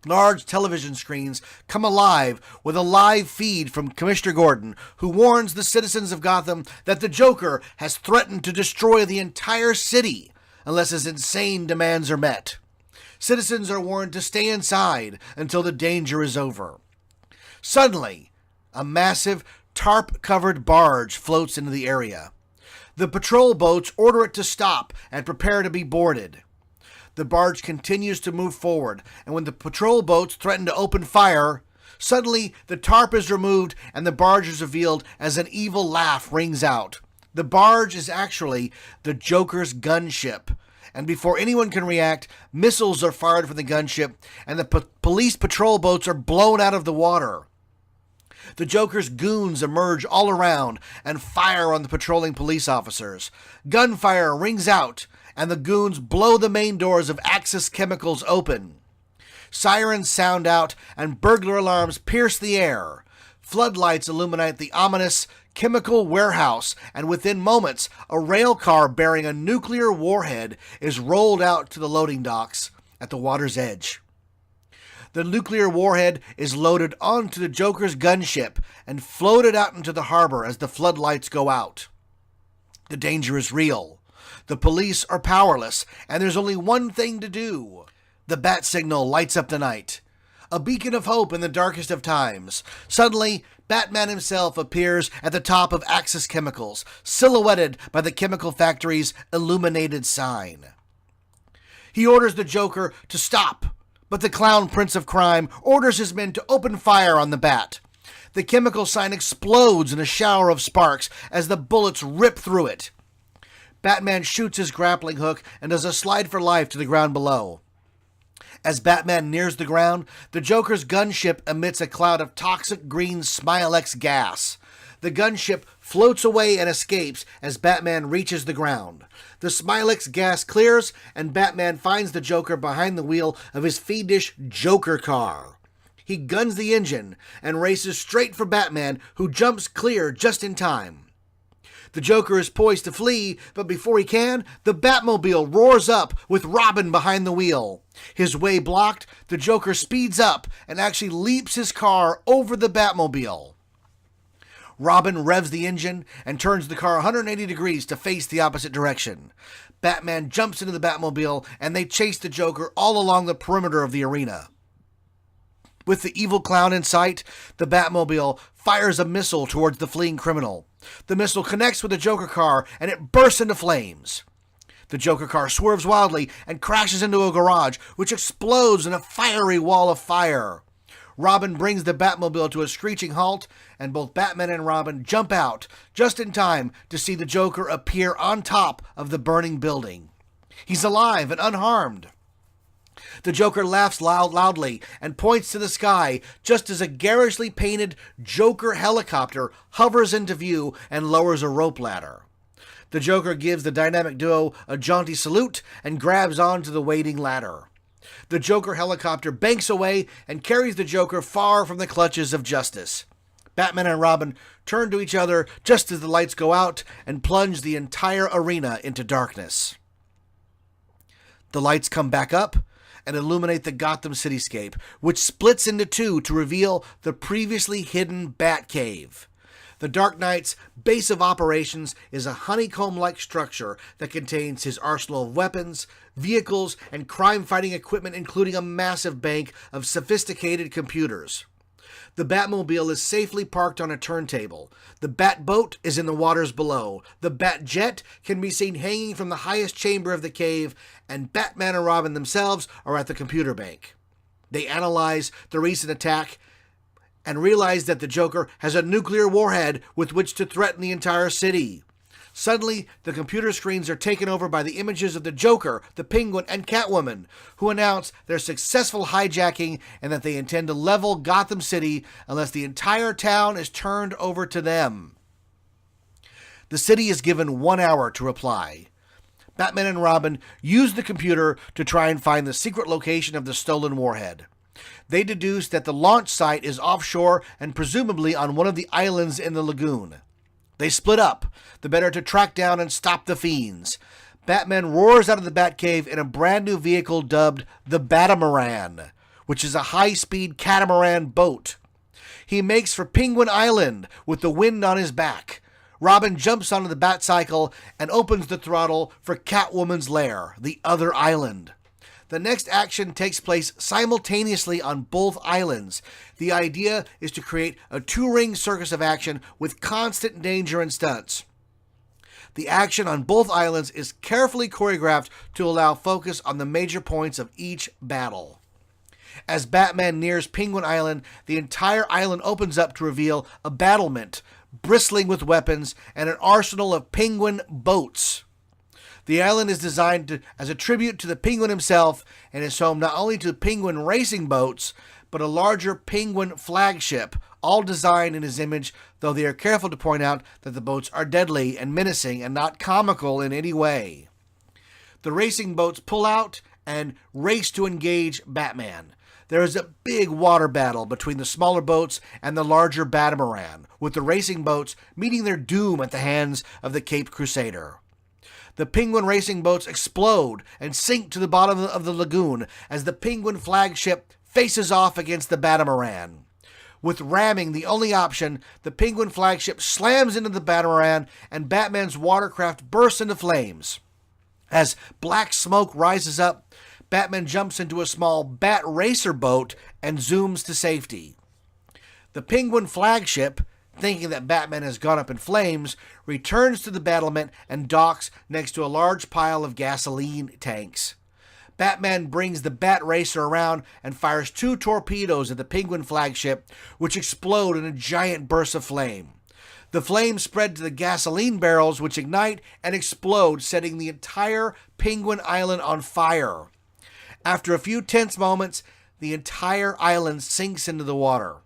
Large television screens come alive with a live feed from Commissioner Gordon, who warns the citizens of Gotham that the Joker has threatened to destroy the entire city unless his insane demands are met. Citizens are warned to stay inside until the danger is over. Suddenly, a massive tarp-covered barge floats into the area. The patrol boats order it to stop and prepare to be boarded. The barge continues to move forward, and when the patrol boats threaten to open fire, suddenly the tarp is removed and the barge is revealed as an evil laugh rings out. The barge is actually the Joker's gunship, and before anyone can react, missiles are fired from the gunship and the police patrol boats are blown out of the water. The Joker's goons emerge all around and fire on the patrolling police officers. Gunfire rings out, and the goons blow the main doors of Axis Chemicals open. Sirens sound out, and burglar alarms pierce the air. Floodlights illuminate the ominous chemical warehouse, and within moments, a rail car bearing a nuclear warhead is rolled out to the loading docks at the water's edge. The nuclear warhead is loaded onto the Joker's gunship and floated out into the harbor as the floodlights go out. The danger is real. The police are powerless, and there's only one thing to do. The bat signal lights up the night. A beacon of hope in the darkest of times. Suddenly, Batman himself appears at the top of Axis Chemicals, silhouetted by the chemical factory's illuminated sign. He orders the Joker to stop, but the clown prince of crime orders his men to open fire on the bat. The chemical sign explodes in a shower of sparks as the bullets rip through it. Batman shoots his grappling hook and does a slide for life to the ground below. As Batman nears the ground, the Joker's gunship emits a cloud of toxic green Smilex gas. The gunship floats away and escapes as Batman reaches the ground. The Smilex gas clears, and Batman finds the Joker behind the wheel of his fiendish Joker car. He guns the engine and races straight for Batman, who jumps clear just in time. The Joker is poised to flee, but before he can, the Batmobile roars up with Robin behind the wheel. His way blocked, the Joker speeds up and actually leaps his car over the Batmobile. Robin revs the engine and turns the car 180 degrees to face the opposite direction. Batman jumps into the Batmobile and they chase the Joker all along the perimeter of the arena. With the evil clown in sight, the Batmobile fires a missile towards the fleeing criminal. The missile connects with the Joker car and it bursts into flames. The Joker car swerves wildly and crashes into a garage, which explodes in a fiery wall of fire. Robin brings the Batmobile to a screeching halt, and both Batman and Robin jump out just in time to see the Joker appear on top of the burning building. He's alive and unharmed. The Joker laughs loudly and points to the sky just as a garishly painted Joker helicopter hovers into view and lowers a rope ladder. The Joker gives the dynamic duo a jaunty salute and grabs onto the waiting ladder. The Joker helicopter banks away and carries the Joker far from the clutches of justice. Batman and Robin turn to each other just as the lights go out and plunge the entire arena into darkness. The lights come back up and illuminate the Gotham cityscape, which splits into two to reveal the previously hidden Batcave. The Dark Knight's base of operations is a honeycomb-like structure that contains his arsenal of weapons, vehicles, and crime-fighting equipment, including a massive bank of sophisticated computers. The Batmobile is safely parked on a turntable. The Batboat is in the waters below. The Batjet can be seen hanging from the highest chamber of the cave, and Batman and Robin themselves are at the computer bank. They analyze the recent attack and realize that the Joker has a nuclear warhead with which to threaten the entire city. Suddenly, the computer screens are taken over by the images of the Joker, the Penguin, and Catwoman, who announce their successful hijacking and that they intend to level Gotham City unless the entire town is turned over to them. The city is given 1 hour to reply. Batman and Robin use the computer to try and find the secret location of the stolen warhead. They deduce that the launch site is offshore and presumably on one of the islands in the lagoon. They split up, the better to track down and stop the fiends. Batman roars out of the Batcave in a brand new vehicle dubbed the Batamaran, which is a high-speed catamaran boat. He makes for Penguin Island with the wind on his back. Robin jumps onto the Batcycle and opens the throttle for Catwoman's lair, the other island. The next action takes place simultaneously on both islands. The idea is to create a two-ring circus of action with constant danger and stunts. The action on both islands is carefully choreographed to allow focus on the major points of each battle. As Batman nears Penguin Island, the entire island opens up to reveal a battlement bristling with weapons and an arsenal of penguin boats. The island is designed as a tribute to the Penguin himself and is home not only to Penguin racing boats, but a larger Penguin flagship, all designed in his image, though they are careful to point out that the boats are deadly and menacing and not comical in any way. The racing boats pull out and race to engage Batman. There is a big water battle between the smaller boats and the larger Batamaran, with the racing boats meeting their doom at the hands of the Caped Crusader. The Penguin racing boats explode and sink to the bottom of the lagoon as the Penguin flagship faces off against the Batamaran. With ramming the only option, the Penguin flagship slams into the Batamaran and Batman's watercraft bursts into flames. As black smoke rises up, Batman jumps into a small Bat Racer boat and zooms to safety. The Penguin flagship, thinking that Batman has gone up in flames, returns to the battlement and docks next to a large pile of gasoline tanks. Batman brings the Bat Racer around and fires 2 torpedoes at the Penguin flagship, which explode in a giant burst of flame. The flames spread to the gasoline barrels, which ignite and explode, setting the entire Penguin Island on fire. After a few tense moments, the entire island sinks into the water.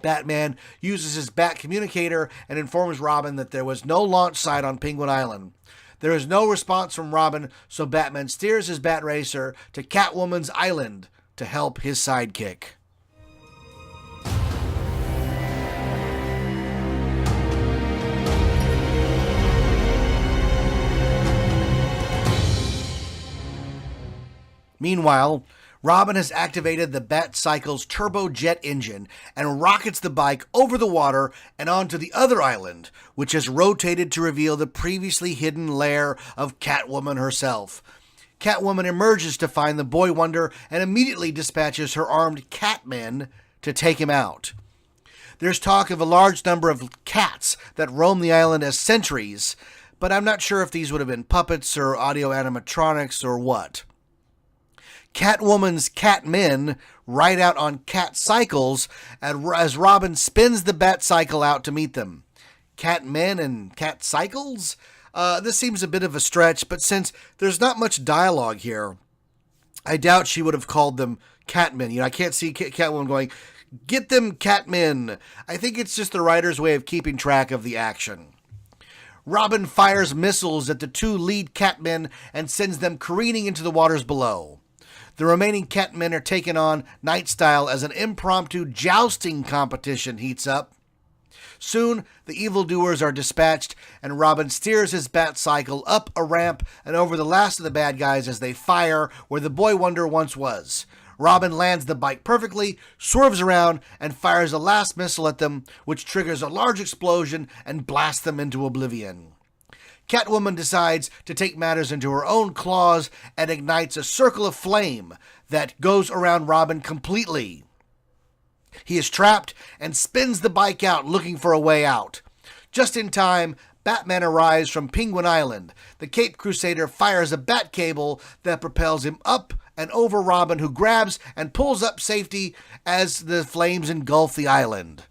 Batman uses his Bat communicator and informs Robin that there was no launch site on Penguin Island. There is no response from Robin, so Batman steers his Bat Racer to Catwoman's island to help his sidekick. Meanwhile, Robin has activated the Batcycle's turbojet engine and rockets the bike over the water and onto the other island, which has rotated to reveal the previously hidden lair of Catwoman herself. Catwoman emerges to find the Boy Wonder and immediately dispatches her armed Catmen to take him out. There's talk of a large number of cats that roam the island as sentries, but I'm not sure if these would have been puppets or audio animatronics or what. Catwoman's Catmen ride out on Catcycles as Robin spins the Batcycle out to meet them. Catmen and Catcycles? This seems a bit of a stretch, but since there's not much dialogue here, I doubt she would have called them Catmen. I can't see Catwoman going, "Get them, Catmen." I think it's just the writer's way of keeping track of the action. Robin fires missiles at the two lead Catmen and sends them careening into the waters below. The remaining Catmen are taken on night style as an impromptu jousting competition heats up. Soon, the evildoers are dispatched, and Robin steers his Batcycle up a ramp and over the last of the bad guys as they fire where the Boy Wonder once was. Robin lands the bike perfectly, swerves around, and fires a last missile at them, which triggers a large explosion and blasts them into oblivion. Catwoman decides to take matters into her own claws and ignites a circle of flame that goes around Robin completely. He is trapped and spins the bike out looking for a way out. Just in time, Batman arrives from Penguin Island. The Cape Crusader fires a bat cable that propels him up and over Robin, who grabs and pulls up safety as the flames engulf the island.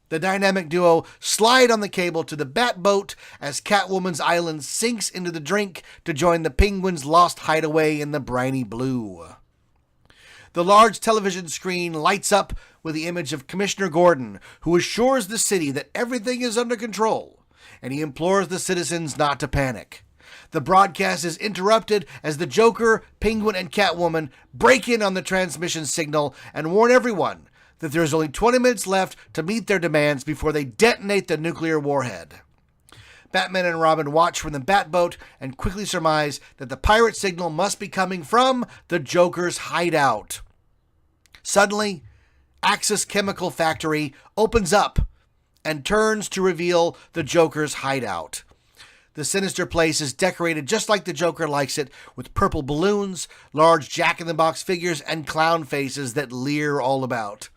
The dynamic duo slide on the cable to the Batboat as Catwoman's island sinks into the drink to join the Penguin's lost hideaway in the briny blue. The large television screen lights up with the image of Commissioner Gordon, who assures the city that everything is under control, and he implores the citizens not to panic. The broadcast is interrupted as the Joker, Penguin, and Catwoman break in on the transmission signal and warn everyone that there is only 20 minutes left to meet their demands before they detonate the nuclear warhead. Batman and Robin watch from the Batboat and quickly surmise that the pirate signal must be coming from the Joker's hideout. Suddenly, Axis Chemical Factory opens up and turns to reveal the Joker's hideout. The sinister place is decorated just like the Joker likes it, with purple balloons, large jack-in-the-box figures, and clown faces that leer all about.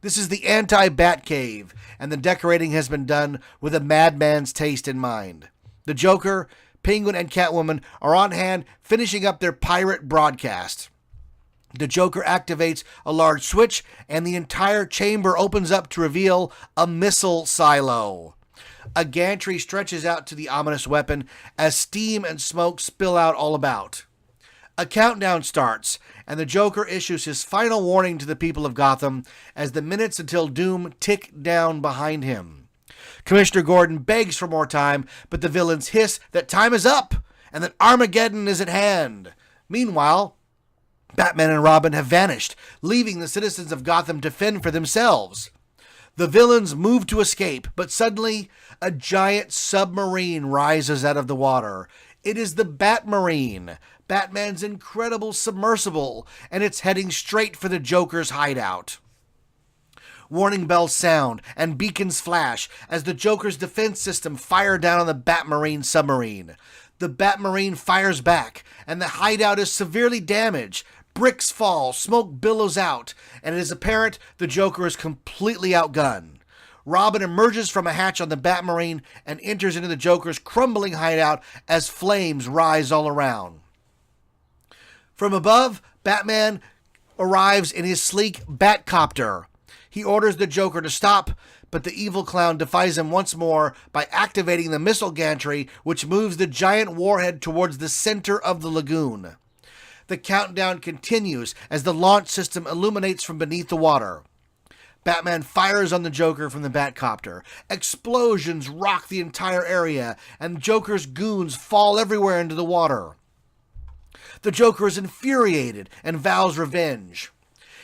This is the anti-Batcave, and the decorating has been done with a madman's taste in mind. The Joker, Penguin, and Catwoman are on hand finishing up their pirate broadcast. The Joker activates a large switch, and the entire chamber opens up to reveal a missile silo. A gantry stretches out to the ominous weapon as steam and smoke spill out all about. A countdown starts, and the Joker issues his final warning to the people of Gotham as the minutes until doom tick down behind him. Commissioner Gordon begs for more time, but the villains hiss that time is up and that Armageddon is at hand. Meanwhile, Batman and Robin have vanished, leaving the citizens of Gotham to fend for themselves. The villains move to escape, but suddenly a giant submarine rises out of the water. It is the Batmarine, Batman's incredible submersible, and it's heading straight for the Joker's hideout. Warning bells sound and beacons flash as the Joker's defense system fire down on the Batmarine submarine. The Batmarine fires back, and the hideout is severely damaged. Bricks fall, smoke billows out, and it is apparent the Joker is completely outgunned. Robin emerges from a hatch on the Batmarine and enters into the Joker's crumbling hideout as flames rise all around. From above, Batman arrives in his sleek Batcopter. He orders the Joker to stop, but the evil clown defies him once more by activating the missile gantry, which moves the giant warhead towards the center of the lagoon. The countdown continues as the launch system illuminates from beneath the water. Batman fires on the Joker from the Batcopter. Explosions rock the entire area, and Joker's goons fall everywhere into the water. The Joker is infuriated and vows revenge.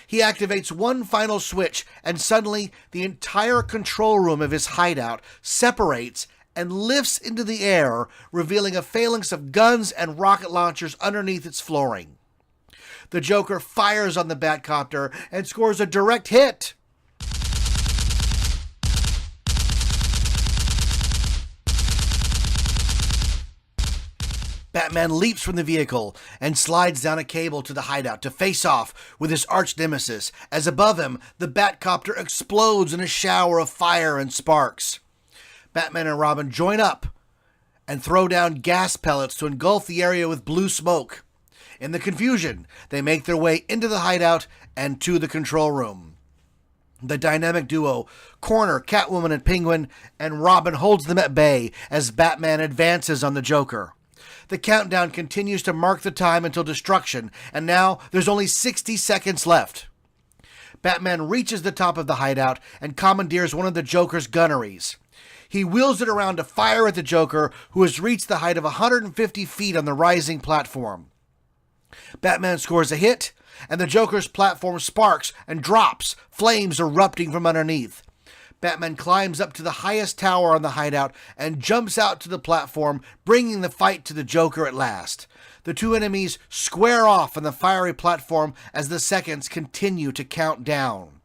He activates one final switch, and suddenly the entire control room of his hideout separates and lifts into the air, revealing a phalanx of guns and rocket launchers underneath its flooring. The Joker fires on the Batcopter and scores a direct hit. Batman leaps from the vehicle and slides down a cable to the hideout to face off with his arch nemesis, as above him, the Batcopter explodes in a shower of fire and sparks. Batman and Robin join up and throw down gas pellets to engulf the area with blue smoke. In the confusion, they make their way into the hideout and to the control room. The dynamic duo, Corner, Catwoman, and Penguin, and Robin holds them at bay as Batman advances on the Joker. The countdown continues to mark the time until destruction, and now there's only 60 seconds left. Batman reaches the top of the hideout and commandeers one of the Joker's gunneries. He wheels it around to fire at the Joker, who has reached the height of 150 feet on the rising platform. Batman scores a hit, and the Joker's platform sparks and drops, flames erupting from underneath. Batman climbs up to the highest tower on the hideout and jumps out to the platform, bringing the fight to the Joker at last. The two enemies square off on the fiery platform as the seconds continue to count down.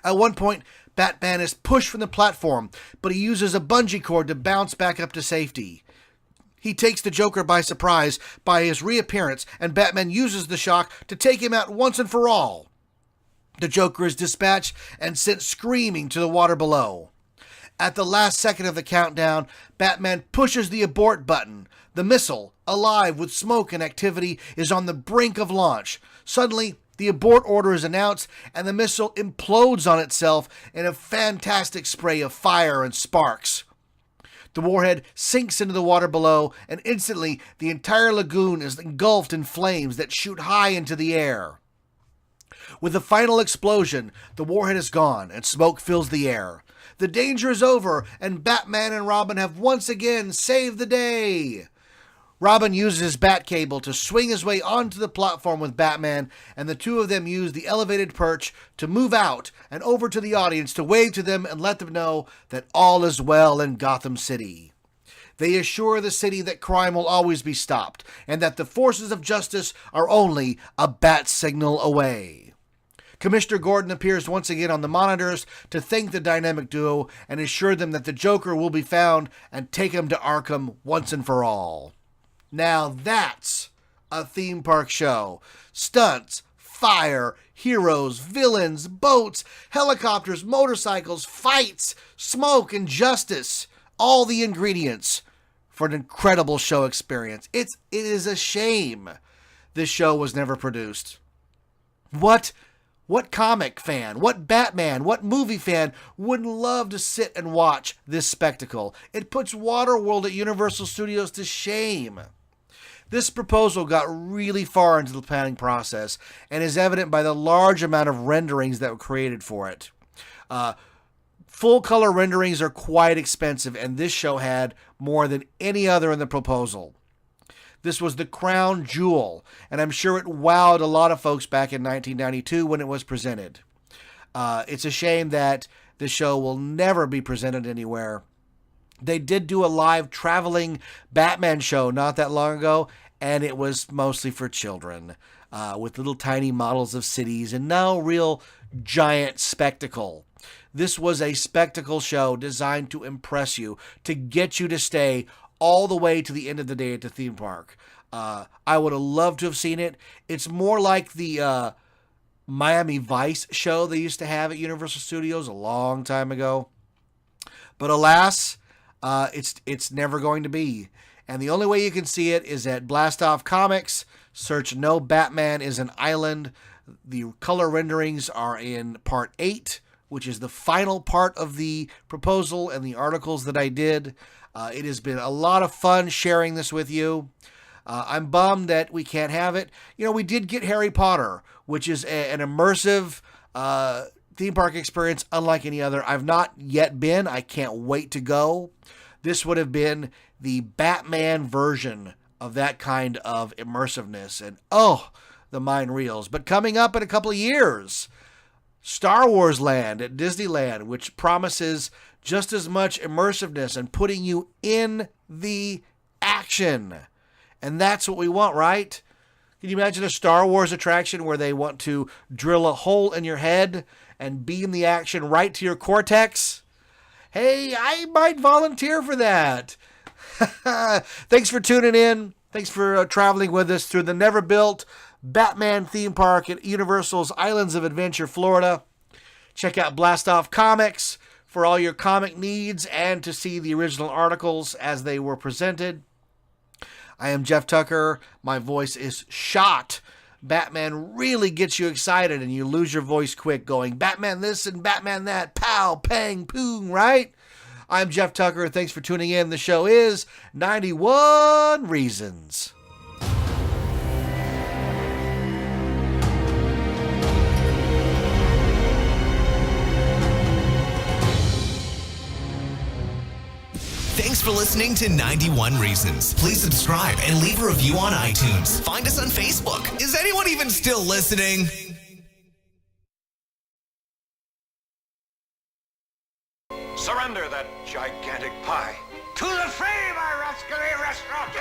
At one point, Batman is pushed from the platform, but he uses a bungee cord to bounce back up to safety. He takes the Joker by surprise by his reappearance, and Batman uses the shock to take him out once and for all. The Joker is dispatched and sent screaming to the water below. At the last second of the countdown, Batman pushes the abort button. The missile, alive with smoke and activity, is on the brink of launch. Suddenly, the abort order is announced, and the missile implodes on itself in a fantastic spray of fire and sparks. The warhead sinks into the water below, and instantly the entire lagoon is engulfed in flames that shoot high into the air. With the final explosion, the warhead is gone, and smoke fills the air. The danger is over, and Batman and Robin have once again saved the day. Robin uses his bat cable to swing his way onto the platform with Batman, and the two of them use the elevated perch to move out and over to the audience to wave to them and let them know that all is well in Gotham City. They assure the city that crime will always be stopped, and that the forces of justice are only a bat signal away. Commissioner Gordon appears once again on the monitors to thank the dynamic duo and assure them that the Joker will be found and take him to Arkham once and for all. Now that's a theme park show. Stunts, fire, heroes, villains, boats, helicopters, motorcycles, fights, smoke, and justice. All the ingredients for an incredible show experience. It is a shame this show was never produced. What comic fan, what Batman, what movie fan wouldn't love to sit and watch this spectacle? It puts Waterworld at Universal Studios to shame. This proposal got really far into the planning process and is evident by the large amount of renderings that were created for it. Full color renderings are quite expensive, and this show had more than any other in the proposal. This was the crown jewel, and I'm sure it wowed a lot of folks back in 1992 when it was presented. It's a shame that the show will never be presented anywhere. They did do a live traveling Batman show not that long ago, and it was mostly for children, with little tiny models of cities and no real giant spectacle. This was a spectacle show designed to impress you, to get you to stay all the way to the end of the day at the theme park. I would have loved to have seen it. It's more like the Miami Vice show they used to have at Universal Studios a long time ago. But alas, it's never going to be. And the only way you can see it is at Blastoff Comics. Search No Batman is an Island. The color renderings are in Part 8, which is the final part of the proposal and the articles that I did. It has been a lot of fun sharing this with you. I'm bummed that we can't have it. We did get Harry Potter, which is an immersive theme park experience unlike any other. I've not yet been. I can't wait to go. This would have been the Batman version of that kind of immersiveness. And the mind reels. But coming up in a couple of years, Star Wars Land at Disneyland, which promises just as much immersiveness and putting you in the action. And that's what we want, right? Can you imagine a Star Wars attraction where they want to drill a hole in your head and beam the action right to your cortex? Hey, I might volunteer for that. Thanks for tuning in. Thanks for traveling with us through the never-built Batman theme park at Universal's Islands of Adventure, Florida. Check out Blastoff Comics for all your comic needs and to see the original articles as they were presented. I am Jeff Tucker. My voice is shot. Batman really gets you excited and you lose your voice quick going, Batman this and Batman that, pow, pang, poong, right? I'm Jeff Tucker. Thanks for tuning in. The show is 91 Reasons. Thanks for listening to 91 Reasons. Please subscribe and leave a review on iTunes. Find us on Facebook. Is anyone even still listening? Surrender that gigantic pie. To the frame, our rascally restaurant!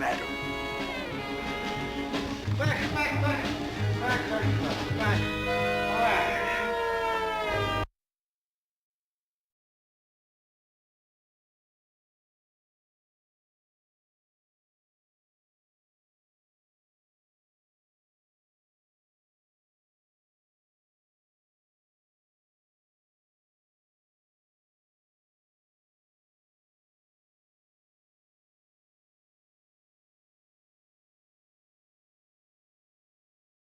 Madam. Back.